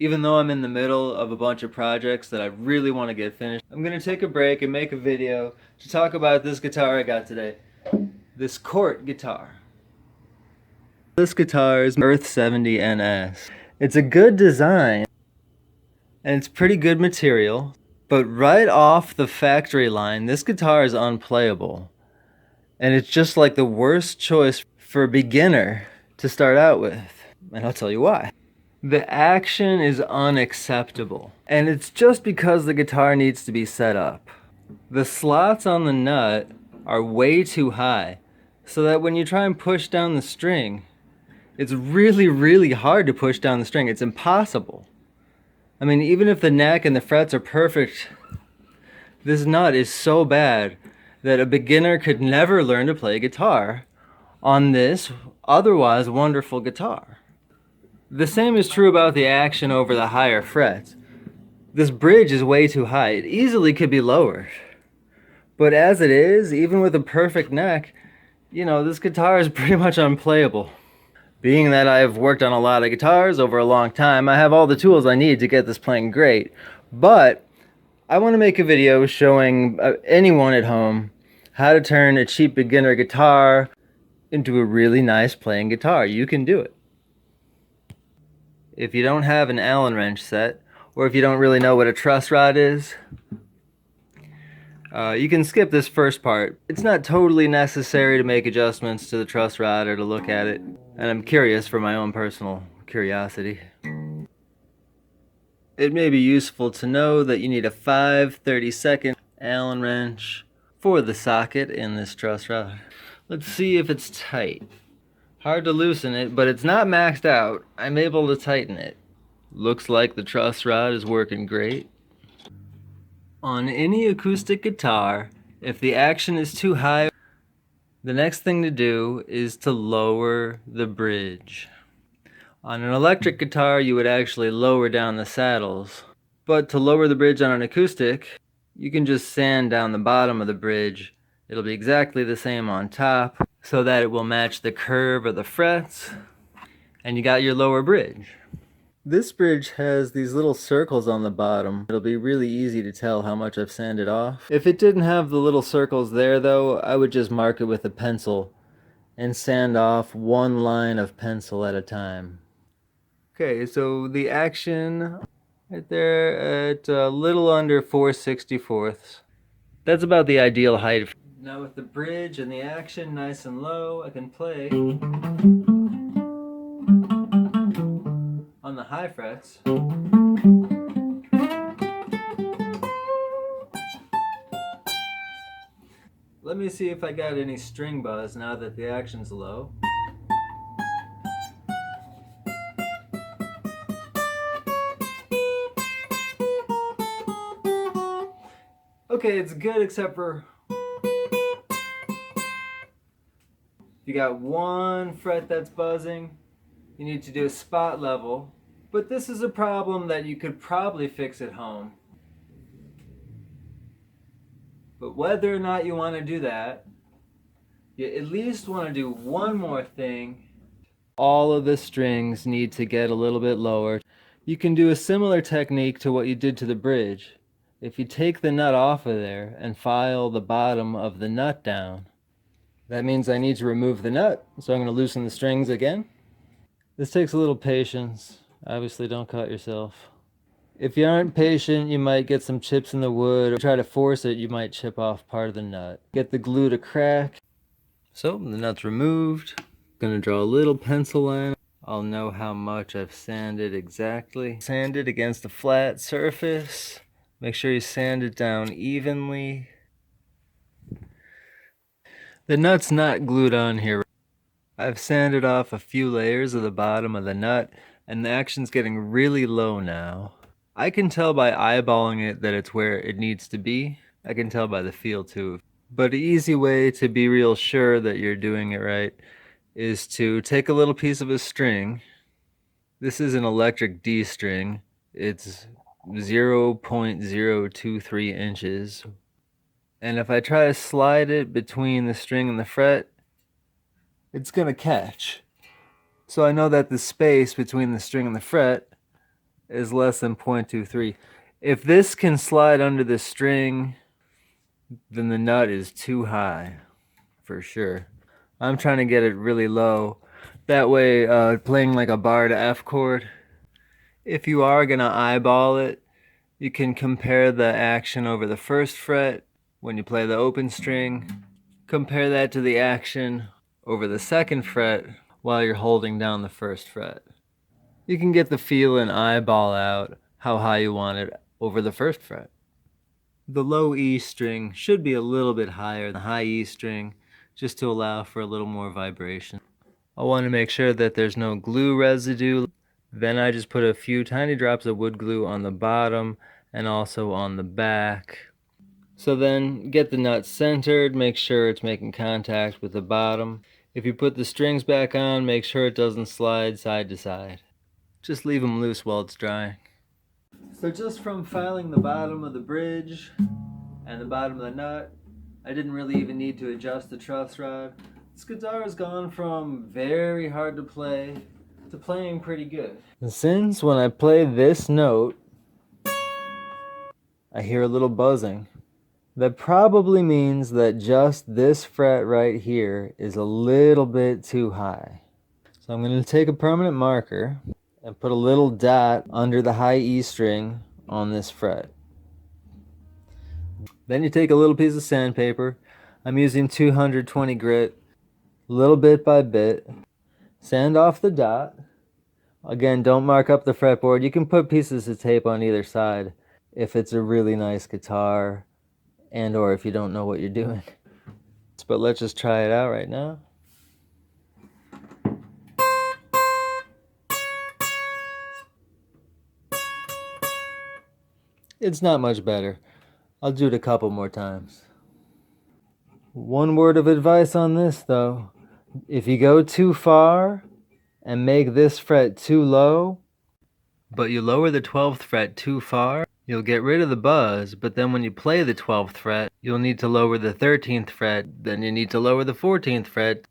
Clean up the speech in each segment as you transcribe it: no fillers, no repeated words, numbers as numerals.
Even though I'm in the middle of a bunch of projects that I really want to get finished, I'm going to take a break and make a video to talk about this guitar I got today. This Cort guitar. This guitar is Earth70 NS. It's a good design and it's pretty good material, but right off the factory line, this guitar is unplayable. And it's just like the worst choice for a beginner to start out with. And I'll tell you why. The action is unacceptable. And it's just because the guitar needs to be set up. The slots on the nut are way too high, so that when you try and push down the string, it's really, really hard to push down the string. It's impossible. I mean, even if the neck and the frets are perfect, this nut is so bad that a beginner could never learn to play guitar on this otherwise wonderful guitar. The same is true about the action over the higher frets. This bridge is way too high. It easily could be lowered. But as it is, even with a perfect neck, this guitar is pretty much unplayable. Being that I've worked on a lot of guitars over a long time, I have all the tools I need to get this playing great. But I want to make a video showing anyone at home how to turn a cheap beginner guitar into a really nice playing guitar. You can do it. If you don't have an Allen wrench set, or if you don't really know what a truss rod is, you can skip this first part. It's not totally necessary to make adjustments to the truss rod or to look at it, and I'm curious for my own personal curiosity. It may be useful to know that you need a 5/32 Allen wrench for the socket in this truss rod. Let's see if it's tight. Hard to loosen it, but it's not maxed out. I'm able to tighten it. Looks like the truss rod is working great. On any acoustic guitar, if the action is too high, the next thing to do is to lower the bridge. On an electric guitar, you would actually lower down the saddles. But to lower the bridge on an acoustic, you can just sand down the bottom of the bridge. It'll be exactly the same on top, so that it will match the curve of the frets, and you got your lower bridge. This bridge has these little circles on the bottom. It'll be really easy to tell how much I've sanded off. If it didn't have the little circles there though, I would just mark it with a pencil and sand off one line of pencil at a time. Okay, so the action right there at a little under 4/64. That's about the ideal height. Now with the bridge and the action nice and low, I can play on the high frets. Let me see if I got any string buzz now that the action's low. Okay, it's good except for you got one fret that's buzzing. You need to do a spot level, but this is a problem that you could probably fix at home. But whether or not you want to do that, you at least want to do one more thing. All of the strings need to get a little bit lower. You can do a similar technique to what you did to the bridge. If you take the nut off of there and file the bottom of the nut down, that means I need to remove the nut, so I'm going to loosen the strings again. This takes a little patience. Obviously, don't cut yourself. If you aren't patient, you might get some chips in the wood, or try to force it, you might chip off part of the nut. Get the glue to crack. So, the nut's removed. I'm gonna draw a little pencil line. I'll know how much I've sanded exactly. Sand it against a flat surface. Make sure you sand it down evenly. The nut's not glued on here. I've sanded off a few layers of the bottom of the nut, and the action's getting really low now. I can tell by eyeballing it that it's where it needs to be. I can tell by the feel too. But an easy way to be real sure that you're doing it right is to take a little piece of a string. This is an electric D string. It's 0.023 inches. And if I try to slide it between the string and the fret, it's gonna catch. So I know that the space between the string and the fret is less than 0.23. If this can slide under the string, then the nut is too high, for sure. I'm trying to get it really low. That way, playing like a bar to F chord, if you are gonna eyeball it, you can compare the action over the first fret when you play the open string. Compare that to the action over the second fret while you're holding down the first fret. You can get the feel and eyeball out how high you want it over the first fret. The low E string should be a little bit higher than the high E string, just to allow for a little more vibration. I want to make sure that there's no glue residue. Then I just put a few tiny drops of wood glue on the bottom and also on the back. So then get the nut centered, make sure it's making contact with the bottom. If you put the strings back on, make sure it doesn't slide side to side. Just leave them loose while it's drying. So just from filing the bottom of the bridge and the bottom of the nut, I didn't really even need to adjust the truss rod. This guitar has gone from very hard to play to playing pretty good. And since when I play this note, I hear a little buzzing, that probably means that just this fret right here is a little bit too high. So I'm going to take a permanent marker and put a little dot under the high E string on this fret. Then you take a little piece of sandpaper. I'm using 220 grit, little bit by bit. Sand off the dot. Again, don't mark up the fretboard. You can put pieces of tape on either side if it's a really nice guitar and or if you don't know what you're doing. But let's just try it out right now. It's not much better. I'll do it a couple more times. One word of advice on this though. If you go too far and make this fret too low, but you lower the 12th fret too far, you'll get rid of the buzz, but then when you play the 12th fret, you'll need to lower the 13th fret, then you need to lower the 14th fret.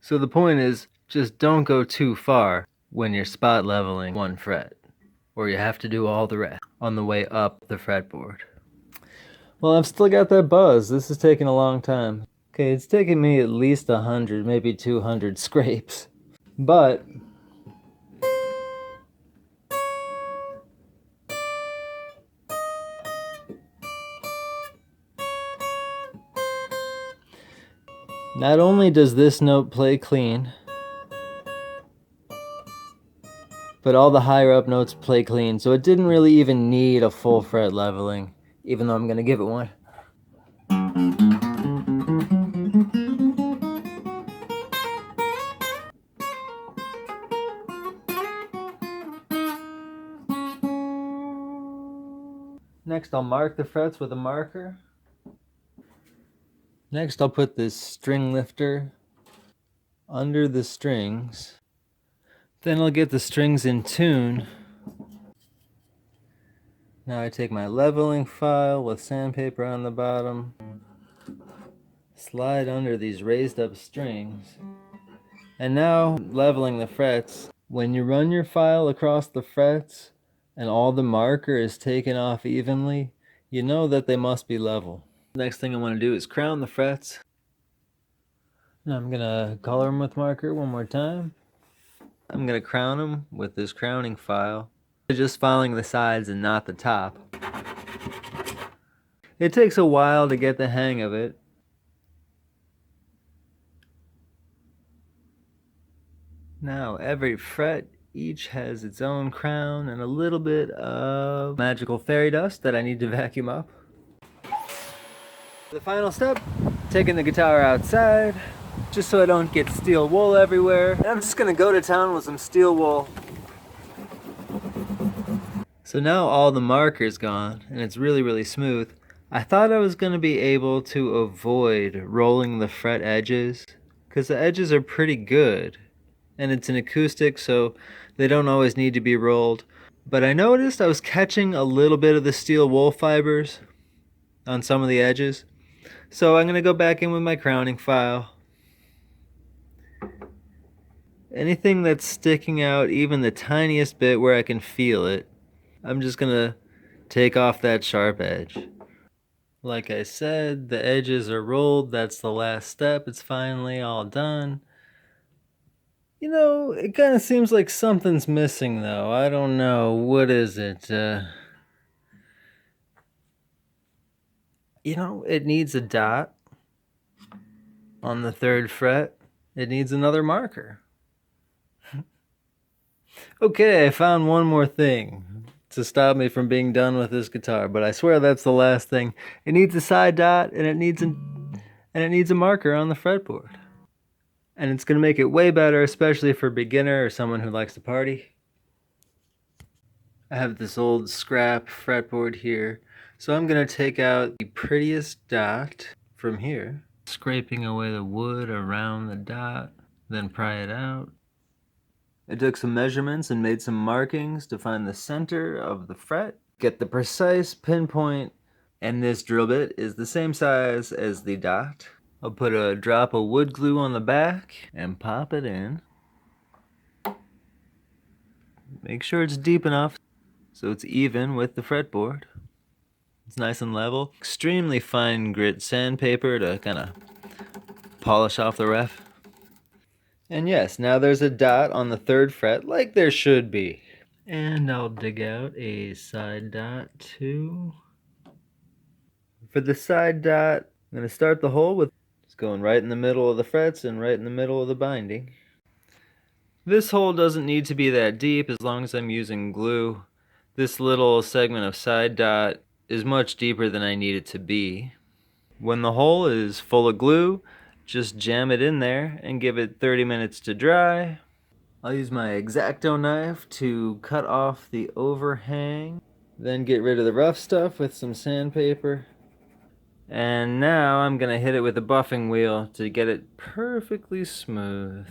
So the point is, just don't go too far when you're spot leveling one fret, or you have to do all the rest on the way up the fretboard. Well, I've still got that buzz. This is taking a long time. Okay, it's taking me at least 100, maybe 200 scrapes. But not only does this note play clean, but all the higher up notes play clean, so it didn't really even need a full fret leveling, even though I'm going to give it one. Next, I'll mark the frets with a marker. Next, I'll put this string lifter under the strings. Then I'll get the strings in tune. Now I take my leveling file with sandpaper on the bottom, slide under these raised up strings, and now leveling the frets. When you run your file across the frets and all the marker is taken off evenly, you know that they must be level. Next thing I want to do is crown the frets. Now I'm going to color them with marker one more time. I'm going to crown them with this crowning file. Just filing the sides and not the top. It takes a while to get the hang of it. Now every fret each has its own crown and a little bit of magical fairy dust that I need to vacuum up. The final step, taking the guitar outside, just so I don't get steel wool everywhere. And I'm just gonna go to town with some steel wool. So now all the marker's gone and it's really smooth. I thought I was gonna be able to avoid rolling the fret edges, because the edges are pretty good. And it's an acoustic, so they don't always need to be rolled. But I noticed I was catching a little bit of the steel wool fibers on some of the edges. So I'm going to go back in with my crowning file. Anything that's sticking out even the tiniest bit where I can feel it, I'm just gonna take off that sharp edge. Like I said, the edges are rolled. That's the last step. It's finally all done. You know, it kind of seems like something's missing though. I don't know. What is it? You know, it needs a dot on the 3rd fret. It needs another marker. Okay, I found one more thing to stop me from being done with this guitar, but I swear that's the last thing. It needs a side dot and it needs a marker on the fretboard. And it's gonna make it way better, especially for a beginner or someone who likes to party. I have this old scrap fretboard here, so I'm gonna take out the prettiest dot from here, scraping away the wood around the dot, then pry it out. I took some measurements and made some markings to find the center of the fret, get the precise pinpoint, and this drill bit is the same size as the dot. I'll put a drop of wood glue on the back and pop it in. Make sure it's deep enough so it's even with the fretboard. It's nice and level. Extremely fine grit sandpaper to kind of polish off the rough. And yes, now there's a dot on the 3rd fret like there should be. And I'll dig out a side dot too. For the side dot, I'm going to start the hole with just going right in the middle of the frets and right in the middle of the binding. This hole doesn't need to be that deep as long as I'm using glue. This little segment of side dot is much deeper than I need it to be. When the hole is full of glue, just jam it in there and give it 30 minutes to dry. I'll use my X-Acto knife to cut off the overhang, then get rid of the rough stuff with some sandpaper. And now I'm gonna hit it with a buffing wheel to get it perfectly smooth.